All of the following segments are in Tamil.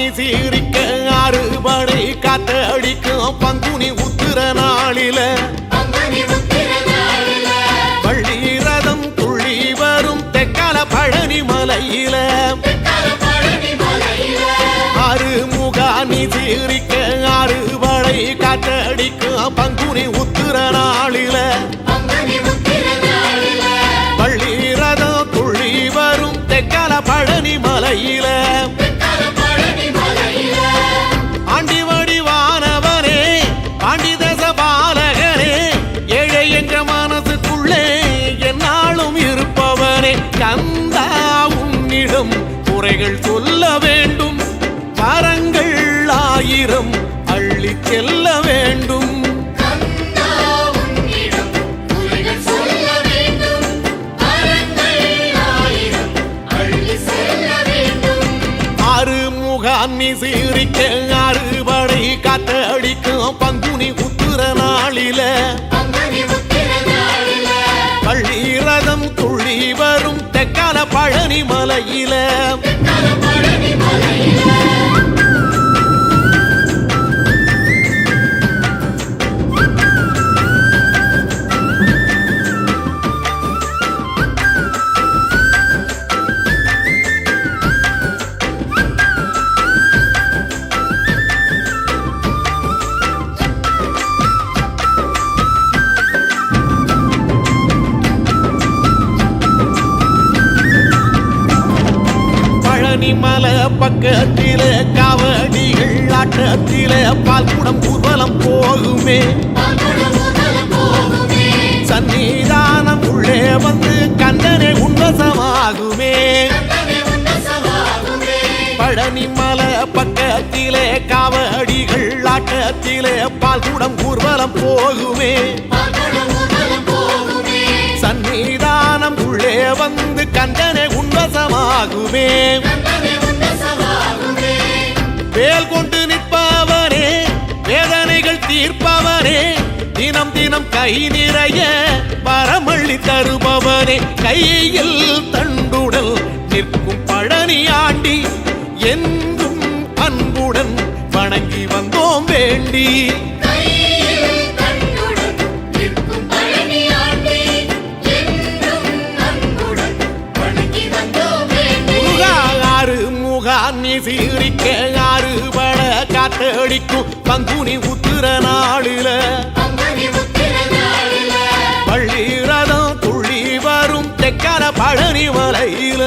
முகானி சீரிக்க அறுபடை காத்தடிக்கும் பங்குனி உத்திர நாளில பள்ளி ரதம் துள்ளி வரும் தெக்கால பழனி மலையில முகானி சீரிக்க அறுபடை காத்தடிக்கும் பங்குனி உத்திர நாளில பள்ளி ரதம் துள்ளி வரும் தெக்கால பழனி மலையில ஆண்டி வடிவானவனே பாண்டிதச பாலகனே ஏழை என்ற மனசுக்குள்ளே என்னாலும் இருப்பவனே கந்தா உன்னிடம் குறைகள் சொல்ல வேண்டும் வரங்கள் 1000 அள்ளி செல்ல வேண்டும் முகானி சீரிக்க அறுபடை காத்தடிக்கும் பங்குனி உத்திர நாளில பள்ளி ரதம் துள்ளி வரும் தெக்கால பழனி மலையில மல பக்கத்தில காவடிகள் ஆட்டத்தில பால்குடம் ஊர்வலம் போகுமே சன்னிதானம் உள்ளே வந்து கந்தனே உன்வசமாகுமே பழனி மல பக்கத்தில காவடிகள் ஆட்டத்தில பால்குடம் ஊர்வலம் போகுமே சன்னிதானம் உள்ளே வந்து கந்தனே உன்வசமாகுமே வேல் கொண்டு நிற்பவனே வேதனைகள் தீர்ப்பவனே தினம் தினம் கை நிறைய வரமள்ளி தருபவனே கையில் தண்டுடல் நிற்கும் பழனி ஆண்டி எங்கும் அன்புடன் வணங்கி வந்தோம் வேண்டி முகானி சீரிக்க அறுபட காத்தடிக்கும் பங்குனி உத்திர நாளில பள்ளி ரதம் துள்ளி வரும் தெக்கால பழனி மலையில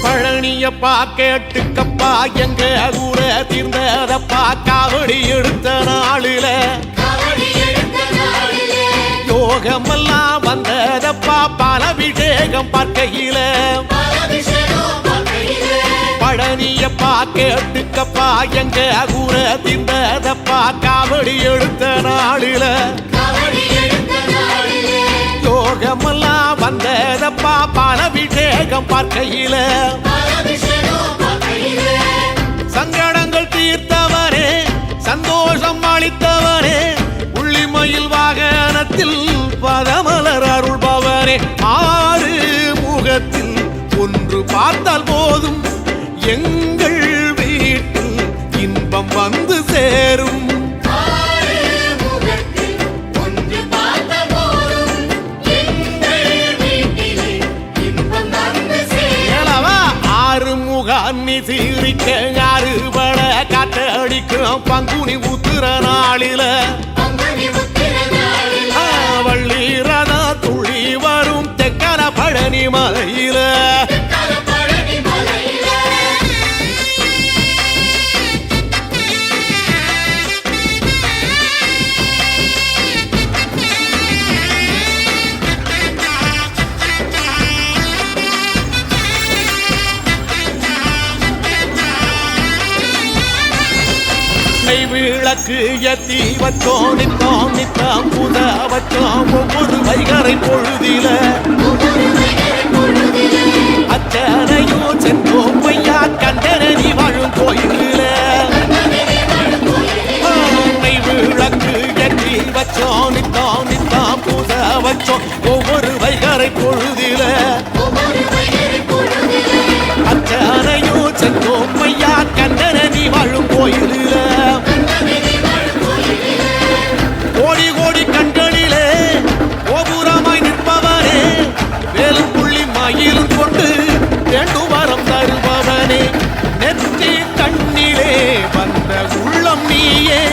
பழனியப்பா கேட்டுக்கப்பா எங்க ஊர தீர்ந்ததப்பா காவடி எடுத்த நாளில யோகமெல்லாம் வந்ததப்பா பாலபிஷேகம் பார்க்கையில பழனியப்பா கேட்டுக்கப்பா எங்க ஊர தீர்ந்ததப்பா காவடி எடுத்த நாளில யோகமெல்லாம் வந்ததப்பா பாலபிஷேகம் பார்க்கையில சங்கடங்கள் தீர்த்தவனே சந்தோஷம் அளித்தவனே உள்ளிமயில் வாகனத்தில் பதமலர் அருள்பவனே 6 முகத்தில் ஒன்று பார்த்தால் போதும் எங்கள் வீட்டில் இன்பம் வந்து சேரும் முகானி சீரிக்க அறுபட காத்தடிக்கும் பங்குனி உத்திர நாளில வள்ளி ரதா துள்ளி வரும் தெக்கால பழனி மலையில விளக்கு ஏத்தி வச்சோம் நித்தம் நித்தம் புத வச்சோம் ஒவ்வொரு வைகரை பொழுதில அச்சனையும் சென்றோம் பையா கண்டனி வாழும் கோயிலில விளக்கு ஏற்றி வச்சோம் நித்தம் நித்தம் புத வச்சோம் ஒவ்வொரு வைகரை பொழுதில அச்சனையும் சென்றோம் பையா கண்டனி வாழும் கோயிலில கோடி கோடி கண்களிலே கோபுரமாய் நிற்பவனே வேலும் புள்ளி மயிலும் கொண்டு வேண்டும் வரம் தருபவனே நெற்றி கண்ணிலே வந்த உள்ளம் நீயே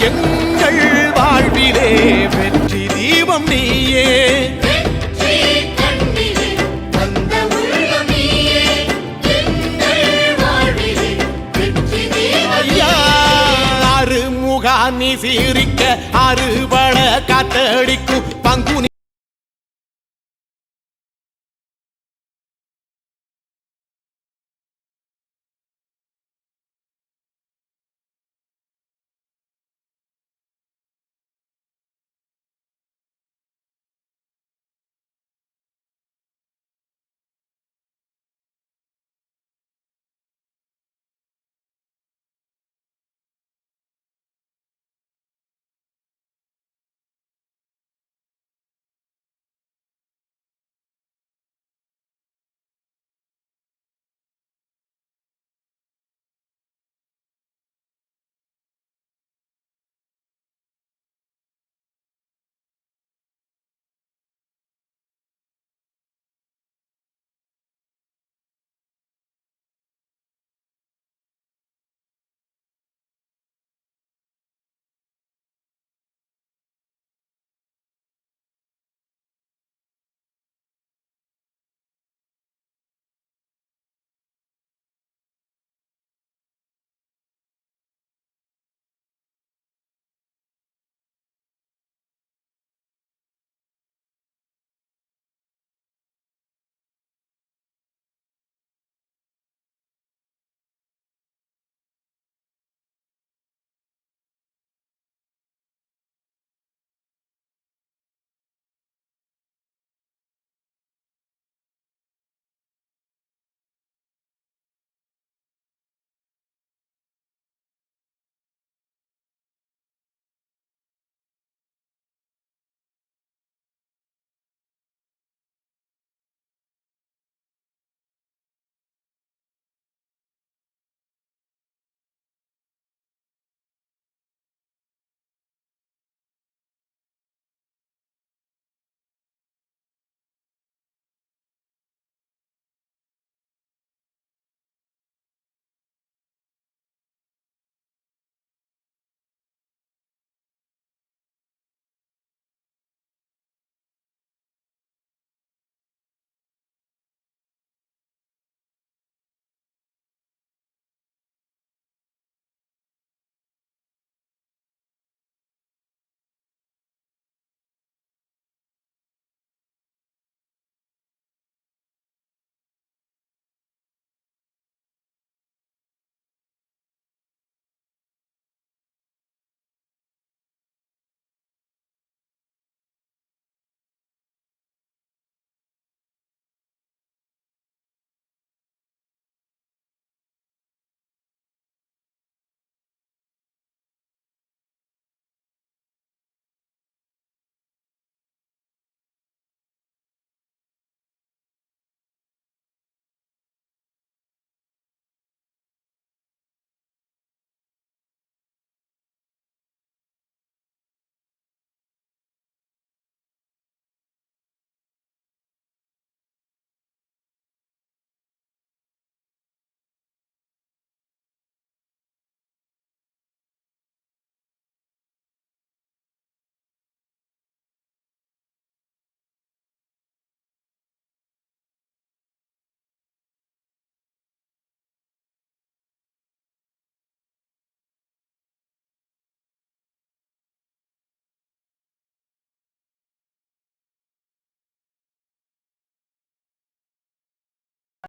எங்கள் வாழ்விலே வெற்றி தீபம் நீயே நீ சீரிக்க அறுபட காத்தடிக்கும் பங்குனி